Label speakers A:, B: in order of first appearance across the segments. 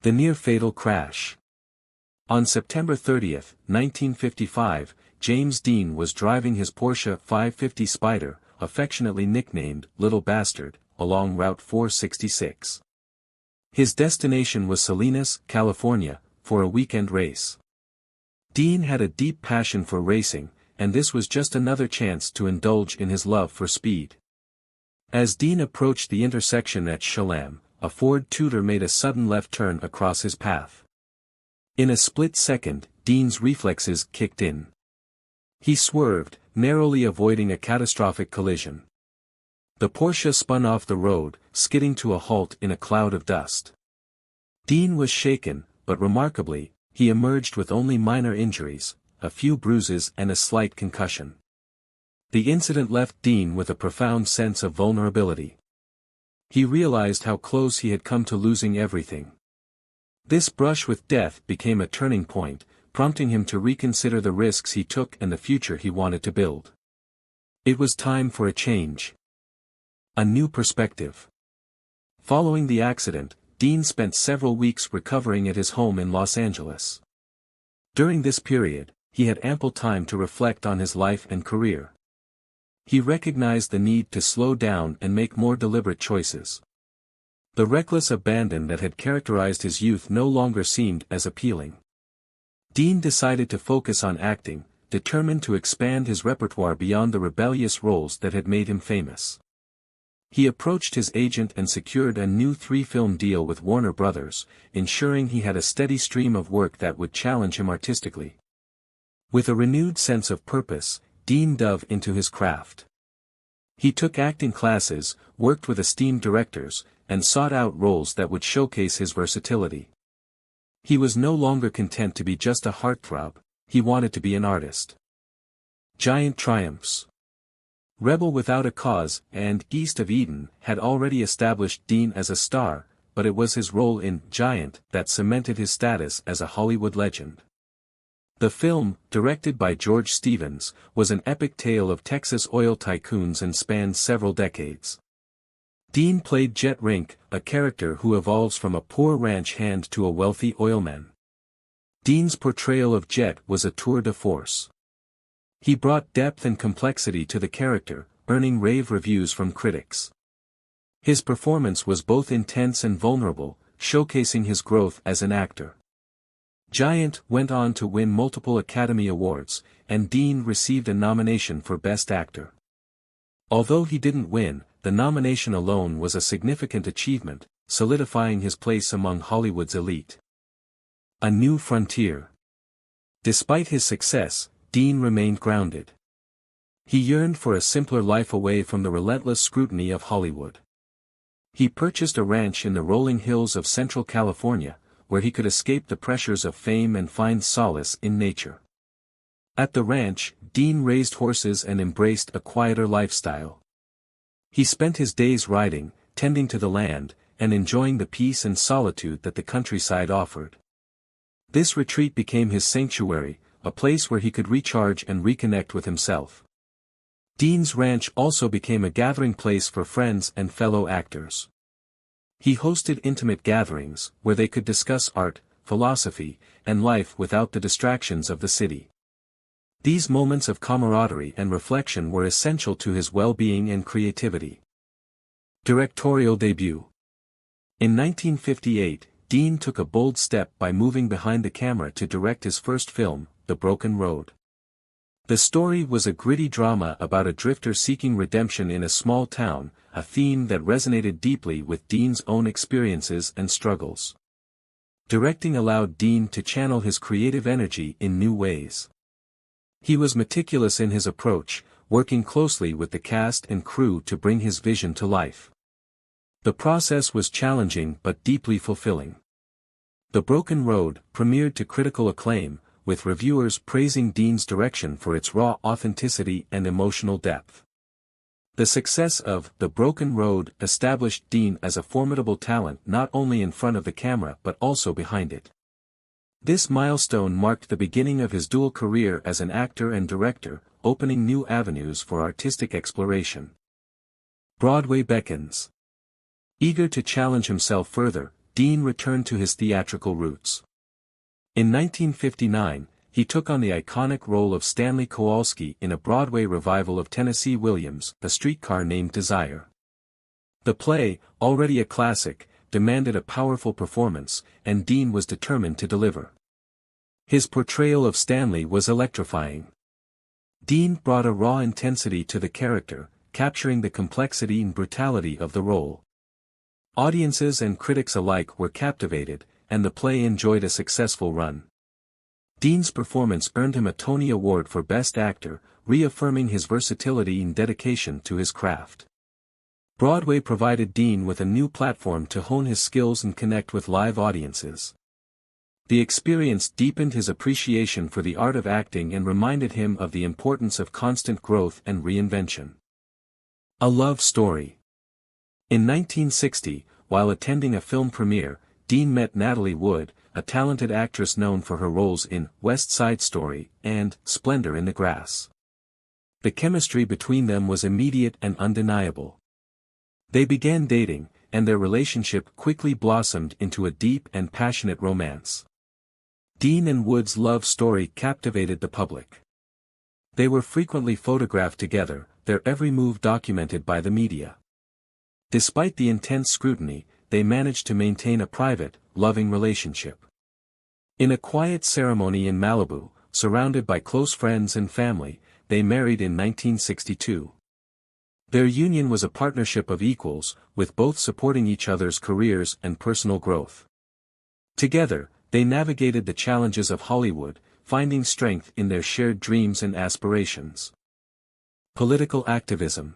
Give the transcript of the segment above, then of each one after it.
A: The near-fatal crash. On September 30, 1955, James Dean was driving his Porsche 550 Spyder, affectionately nicknamed Little Bastard, along Route 466. His destination was Salinas, California, for a weekend race. Dean had a deep passion for racing, and this was just another chance to indulge in his love for speed. As Dean approached the intersection at Shalem, a Ford Tudor made a sudden left turn across his path. In a split second, Dean's reflexes kicked in. He swerved, narrowly avoiding a catastrophic collision. The Porsche spun off the road, skidding to a halt in a cloud of dust. Dean was shaken, but remarkably, he emerged with only minor injuries, a few bruises and a slight concussion. The incident left Dean with a profound sense of vulnerability. He realized how close he had come to losing everything. This brush with death became a turning point, prompting him to reconsider the risks he took and the future he wanted to build. It was time for a change. A new perspective. Following the accident, Dean spent several weeks recovering at his home in Los Angeles. During this period, he had ample time to reflect on his life and career. He recognized the need to slow down and make more deliberate choices. The reckless abandon that had characterized his youth no longer seemed as appealing. Dean decided to focus on acting, determined to expand his repertoire beyond the rebellious roles that had made him famous. He approached his agent and secured a new 3-film deal with Warner Brothers, ensuring he had a steady stream of work that would challenge him artistically. With a renewed sense of purpose, Dean dove into his craft. He took acting classes, worked with esteemed directors, and sought out roles that would showcase his versatility. He was no longer content to be just a heartthrob, he wanted to be an artist. Giant triumphs. Rebel Without a Cause and East of Eden had already established Dean as a star, but it was his role in Giant that cemented his status as a Hollywood legend. The film, directed by George Stevens, was an epic tale of Texas oil tycoons and spanned several decades. Dean played Jet Rink, a character who evolves from a poor ranch hand to a wealthy oilman. Dean's portrayal of Jet was a tour de force. He brought depth and complexity to the character, earning rave reviews from critics. His performance was both intense and vulnerable, showcasing his growth as an actor. Giant went on to win multiple Academy Awards, and Dean received a nomination for Best Actor. Although he didn't win, the nomination alone was a significant achievement, solidifying his place among Hollywood's elite. A new frontier. Despite his success, Dean remained grounded. He yearned for a simpler life away from the relentless scrutiny of Hollywood. He purchased a ranch in the rolling hills of Central California, where he could escape the pressures of fame and find solace in nature. At the ranch, Dean raised horses and embraced a quieter lifestyle. He spent his days riding, tending to the land, and enjoying the peace and solitude that the countryside offered. This retreat became his sanctuary, a place where he could recharge and reconnect with himself. Dean's ranch also became a gathering place for friends and fellow actors. He hosted intimate gatherings, where they could discuss art, philosophy, and life without the distractions of the city. These moments of camaraderie and reflection were essential to his well-being and creativity. Directorial debut. In 1958, Dean took a bold step by moving behind the camera to direct his first film, The Broken Road. The story was a gritty drama about a drifter seeking redemption in a small town, a theme that resonated deeply with Dean's own experiences and struggles. Directing allowed Dean to channel his creative energy in new ways. He was meticulous in his approach, working closely with the cast and crew to bring his vision to life. The process was challenging but deeply fulfilling. The Broken Road premiered to critical acclaim, with reviewers praising Dean's direction for its raw authenticity and emotional depth. The success of The Broken Road established Dean as a formidable talent not only in front of the camera but also behind it. This milestone marked the beginning of his dual career as an actor and director, opening new avenues for artistic exploration. Broadway beckons. Eager to challenge himself further, Dean returned to his theatrical roots. In 1959, he took on the iconic role of Stanley Kowalski in a Broadway revival of Tennessee Williams' A Streetcar Named Desire. The play, already a classic, demanded a powerful performance, and Dean was determined to deliver. His portrayal of Stanley was electrifying. Dean brought a raw intensity to the character, capturing the complexity and brutality of the role. Audiences and critics alike were captivated, and the play enjoyed a successful run. Dean's performance earned him a Tony Award for Best Actor, reaffirming his versatility and dedication to his craft. Broadway provided Dean with a new platform to hone his skills and connect with live audiences. The experience deepened his appreciation for the art of acting and reminded him of the importance of constant growth and reinvention. A love story. In 1960, while attending a film premiere, Dean met Natalie Wood, a talented actress known for her roles in West Side Story and Splendor in the Grass. The chemistry between them was immediate and undeniable. They began dating, and their relationship quickly blossomed into a deep and passionate romance. Dean and Wood's love story captivated the public. They were frequently photographed together, their every move documented by the media. Despite the intense scrutiny, they managed to maintain a private, loving relationship. In a quiet ceremony in Malibu, surrounded by close friends and family, they married in 1962. Their union was a partnership of equals, with both supporting each other's careers and personal growth. Together, they navigated the challenges of Hollywood, finding strength in their shared dreams and aspirations. Political activism.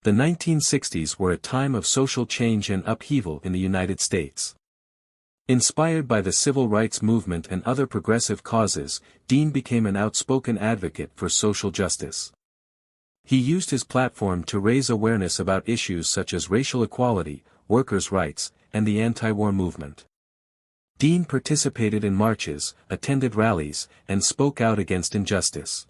A: The 1960s were a time of social change and upheaval in the United States. Inspired by the civil rights movement and other progressive causes, Dean became an outspoken advocate for social justice. He used his platform to raise awareness about issues such as racial equality, workers' rights, and the anti-war movement. Dean participated in marches, attended rallies, and spoke out against injustice.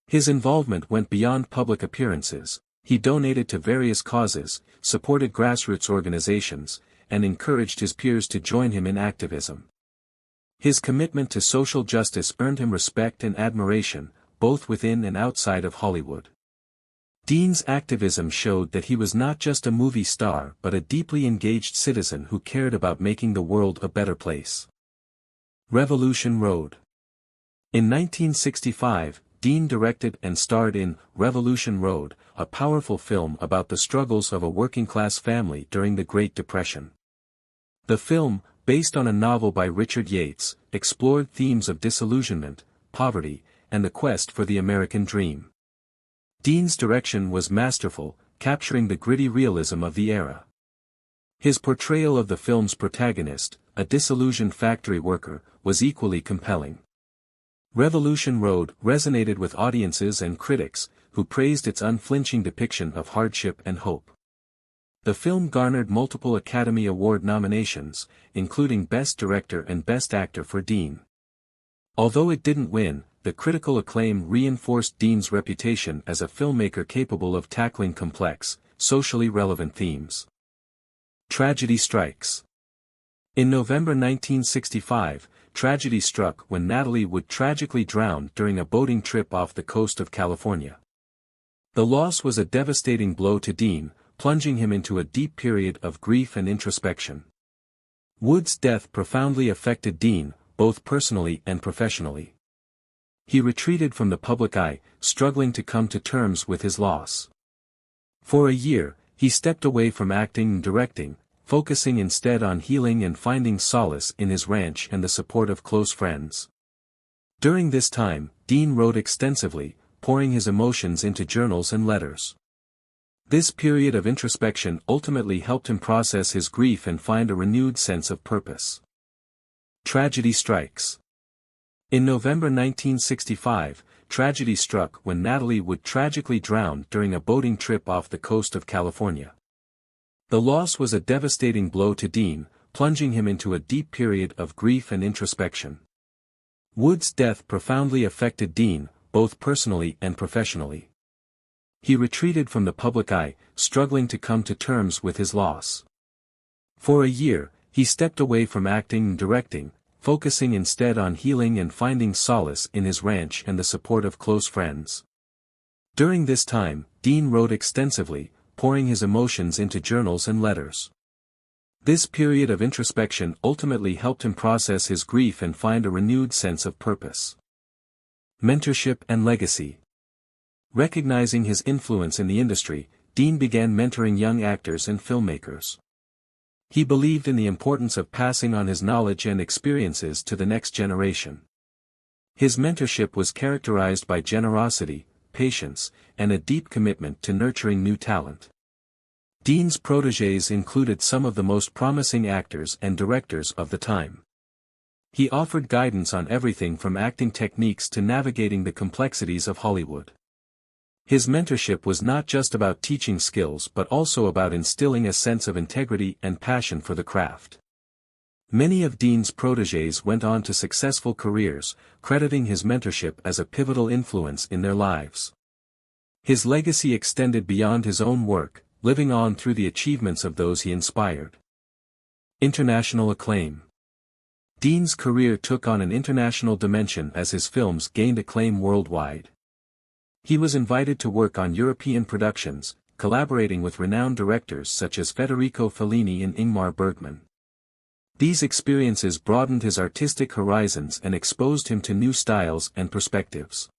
A: His involvement went beyond public appearances. He donated to various causes, supported grassroots organizations, and encouraged his peers to join him in activism. His commitment to social justice earned him respect and admiration, both within and outside of Hollywood. Dean's activism showed that he was not just a movie star but a deeply engaged citizen who cared about making the world a better place. Revolution Road. In 1965, Dean directed and starred in Revolution Road, a powerful film about the struggles of a working-class family during the Great Depression. The film, based on a novel by Richard Yates, explored themes of disillusionment, poverty, and the quest for the American dream. Dean's direction was masterful, capturing the gritty realism of the era. His portrayal of the film's protagonist, a disillusioned factory worker, was equally compelling. Revolution Road resonated with audiences and critics, who praised its unflinching depiction of hardship and hope. The film garnered multiple Academy Award nominations, including Best Director and Best Actor for Dean. Although it didn't win, the critical acclaim reinforced Dean's reputation as a filmmaker capable of tackling complex, socially relevant themes. Tragedy strikes. In November 1965, tragedy struck when Natalie Wood tragically drowned during a boating trip off the coast of California. The loss was a devastating blow to Dean, plunging him into a deep period of grief and introspection. Wood's death profoundly affected Dean, both personally and professionally. He retreated from the public eye, struggling to come to terms with his loss. For a year, he stepped away from acting and directing, focusing instead on healing and finding solace in his ranch and the support of close friends. During this time, Dean wrote extensively, pouring his emotions into journals and letters. This period of introspection ultimately helped him process his grief and find a renewed sense of purpose. Tragedy strikes. In November 1965, tragedy struck when Natalie Wood tragically drowned during a boating trip off the coast of California. The loss was a devastating blow to Dean, plunging him into a deep period of grief and introspection. Wood's death profoundly affected Dean, both personally and professionally. He retreated from the public eye, struggling to come to terms with his loss. For a year, He stepped away from acting and directing, focusing instead on healing and finding solace in his ranch and the support of close friends. During this time, Dean wrote extensively, pouring his emotions into journals and letters. This period of introspection ultimately helped him process his grief and find a renewed sense of purpose. Mentorship and legacy. Recognizing his influence in the industry, Dean began mentoring young actors and filmmakers. He believed in the importance of passing on his knowledge and experiences to the next generation. His mentorship was characterized by generosity, patience, and a deep commitment to nurturing new talent. Dean's protégés included some of the most promising actors and directors of the time. He offered guidance on everything from acting techniques to navigating the complexities of Hollywood. His mentorship was not just about teaching skills but also about instilling a sense of integrity and passion for the craft. Many of Dean's protégés went on to successful careers, crediting his mentorship as a pivotal influence in their lives. His legacy extended beyond his own work, living on through the achievements of those he inspired. International acclaim. Dean's career took on an international dimension as his films gained acclaim worldwide. He was invited to work on European productions, collaborating with renowned directors such as Federico Fellini and Ingmar Bergman. These experiences broadened his artistic horizons and exposed him to new styles and perspectives.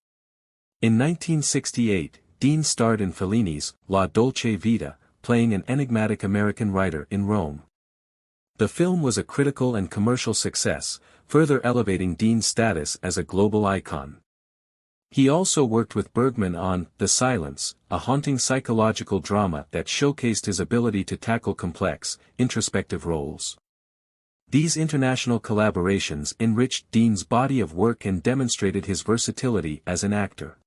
A: In 1968, Dean starred in Fellini's La Dolce Vita, playing an enigmatic American writer in Rome. The film was a critical and commercial success, further elevating Dean's status as a global icon. He also worked with Bergman on The Silence, a haunting psychological drama that showcased his ability to tackle complex, introspective roles. These international collaborations enriched Dean's body of work and demonstrated his versatility as an actor.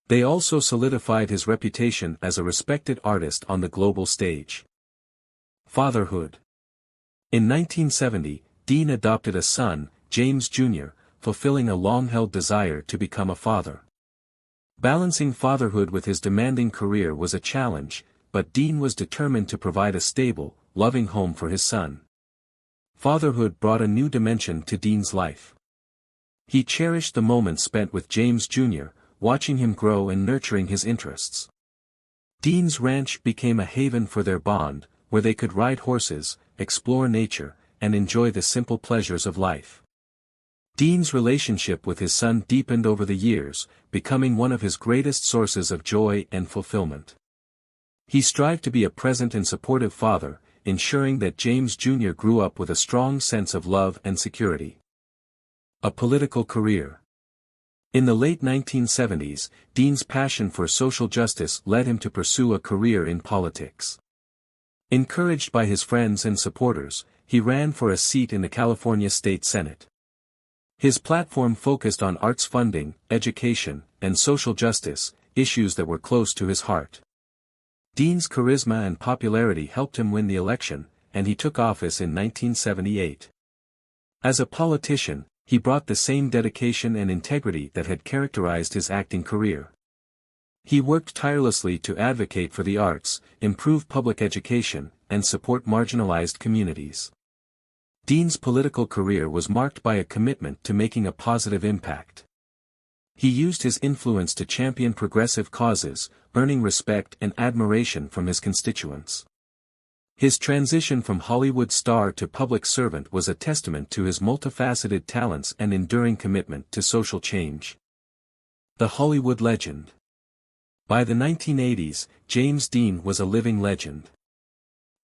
A: They also solidified his reputation as a respected artist on the global stage. Fatherhood. In 1970, Dean adopted a son, James Jr., fulfilling a long-held desire to become a father. Balancing fatherhood with his demanding career was a challenge, but Dean was determined to provide a stable, loving home for his son. Fatherhood brought a new dimension to Dean's life. He cherished the moments spent with James Jr., watching him grow and nurturing his interests. Dean's ranch became a haven for their bond, where they could ride horses, explore nature, and enjoy the simple pleasures of life. Dean's relationship with his son deepened over the years, becoming one of his greatest sources of joy and fulfillment. He strived to be a present and supportive father, ensuring that James Jr. grew up with a strong sense of love and security. A political career. In the late 1970s, Dean's passion for social justice led him to pursue a career in politics. Encouraged by his friends and supporters, he ran for a seat in the California State Senate. His platform focused on arts funding, education, and social justice, issues that were close to his heart. Dean's charisma and popularity helped him win the election, and he took office in 1978. As a politician, he brought the same dedication and integrity that had characterized his acting career. He worked tirelessly to advocate for the arts, improve public education, and support marginalized communities. Dean's political career was marked by a commitment to making a positive impact. He used his influence to champion progressive causes, earning respect and admiration from his constituents. His transition from Hollywood star to public servant was a testament to his multifaceted talents and enduring commitment to social change. The Hollywood legend. By the 1980s, James Dean was a living legend.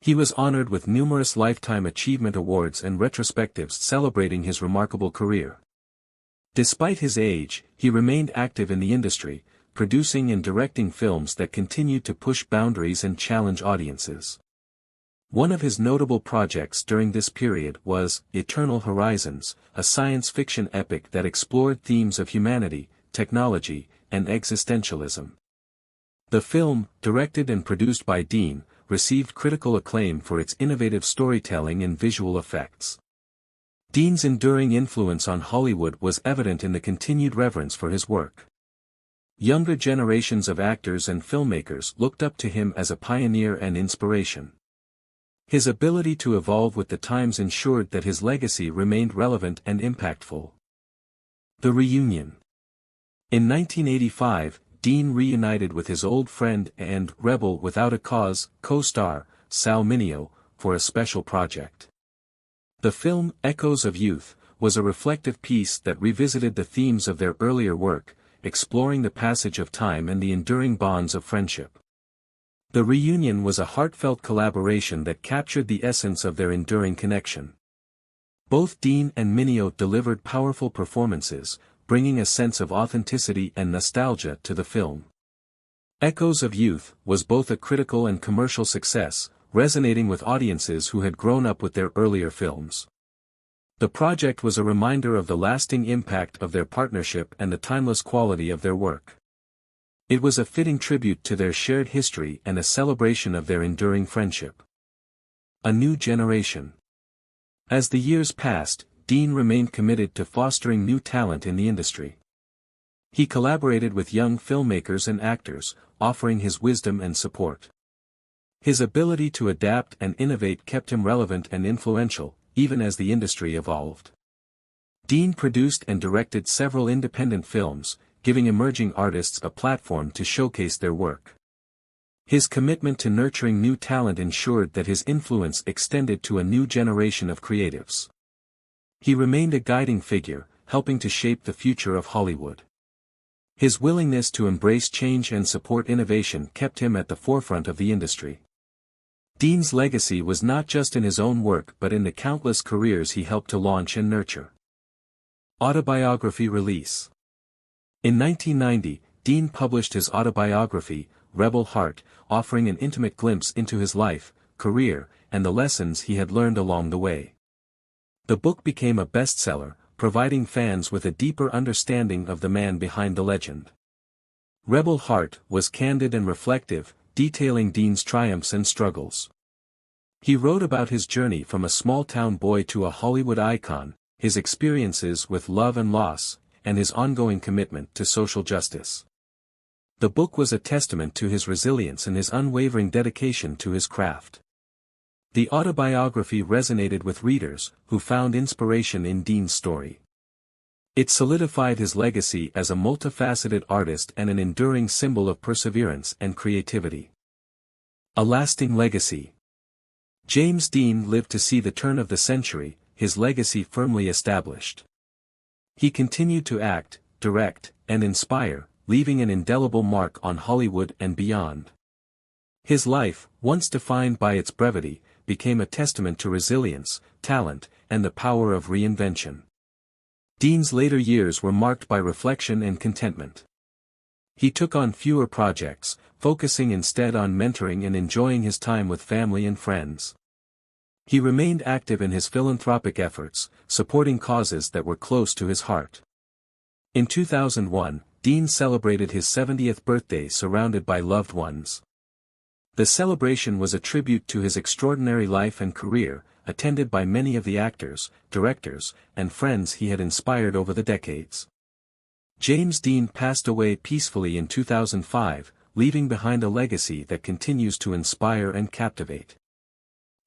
A: He was honored with numerous Lifetime Achievement Awards and retrospectives celebrating his remarkable career. Despite his age, he remained active in the industry, producing and directing films that continued to push boundaries and challenge audiences. One of his notable projects during this period was Eternal Horizons, a science fiction epic that explored themes of humanity, technology, and existentialism. The film, directed and produced by Dean, received critical acclaim for its innovative storytelling and visual effects. Dean's enduring influence on Hollywood was evident in the continued reverence for his work. Younger generations of actors and filmmakers looked up to him as a pioneer and inspiration. His ability to evolve with the times ensured that his legacy remained relevant and impactful. The reunion. In 1985, Dean reunited with his old friend and Rebel Without a Cause co-star, Sal Mineo, for a special project. The film, Echoes of Youth, was a reflective piece that revisited the themes of their earlier work, exploring the passage of time and the enduring bonds of friendship. The reunion was a heartfelt collaboration that captured the essence of their enduring connection. Both Dean and Mineo delivered powerful performances, bringing a sense of authenticity and nostalgia to the film. Echoes of Youth was both a critical and commercial success, resonating with audiences who had grown up with their earlier films. The project was a reminder of the lasting impact of their partnership and the timeless quality of their work. It was a fitting tribute to their shared history and a celebration of their enduring friendship. A new generation. As the years passed, Dean remained committed to fostering new talent in the industry. He collaborated with young filmmakers and actors, offering his wisdom and support. His ability to adapt and innovate kept him relevant and influential, even as the industry evolved. Dean produced and directed several independent films, giving emerging artists a platform to showcase their work. His commitment to nurturing new talent ensured that his influence extended to a new generation of creatives. He remained a guiding figure, helping to shape the future of Hollywood. His willingness to embrace change and support innovation kept him at the forefront of the industry. Dean's legacy was not just in his own work but in the countless careers he helped to launch and nurture. Autobiography release. In 1990, Dean published his autobiography, Rebel Hart, offering an intimate glimpse into his life, career, and the lessons he had learned along the way. The book became a bestseller, providing fans with a deeper understanding of the man behind the legend. Rebel Hart was candid and reflective, detailing Dean's triumphs and struggles. He wrote about his journey from a small-town boy to a Hollywood icon, his experiences with love and loss, and his ongoing commitment to social justice. The book was a testament to his resilience and his unwavering dedication to his craft. The autobiography resonated with readers, who found inspiration in Dean's story. It solidified his legacy as a multifaceted artist and an enduring symbol of perseverance and creativity. A lasting legacy. James Dean lived to see the turn of the century, his legacy firmly established. He continued to act, direct, and inspire, leaving an indelible mark on Hollywood and beyond. His life, once defined by its brevity, became a testament to resilience, talent, and the power of reinvention. Dean's later years were marked by reflection and contentment. He took on fewer projects, focusing instead on mentoring and enjoying his time with family and friends. He remained active in his philanthropic efforts, supporting causes that were close to his heart. In 2001, Dean celebrated his 70th birthday surrounded by loved ones. The celebration was a tribute to his extraordinary life and career, attended by many of the actors, directors, and friends he had inspired over the decades. James Dean passed away peacefully in 2005, leaving behind a legacy that continues to inspire and captivate.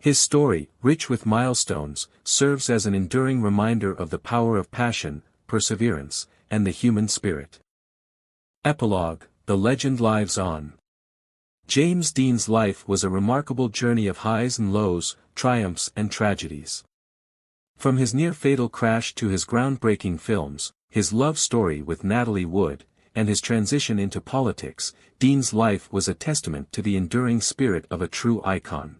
A: His story, rich with milestones, serves as an enduring reminder of the power of passion, perseverance, and the human spirit. Epilog, the legend lives on. James Dean's life was a remarkable journey of highs and lows, triumphs and tragedies. From his near-fatal crash to his groundbreaking films, his love story with Natalie Wood, and his transition into politics, Dean's life was a testament to the enduring spirit of a true icon.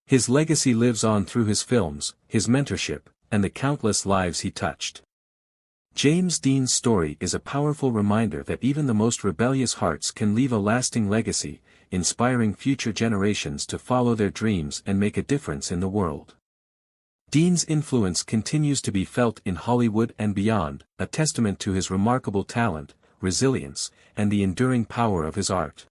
A: His legacy lives on through his films, his mentorship, and the countless lives he touched. James Dean's story is a powerful reminder that even the most rebellious hearts can leave a lasting legacy, inspiring future generations to follow their dreams and make a difference in the world. Dean's influence continues to be felt in Hollywood and beyond, a testament to his remarkable talent, resilience, and the enduring power of his art.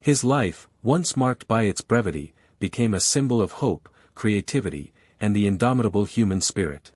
A: His life, once marked by its brevity, became a symbol of hope, creativity, and the indomitable human spirit.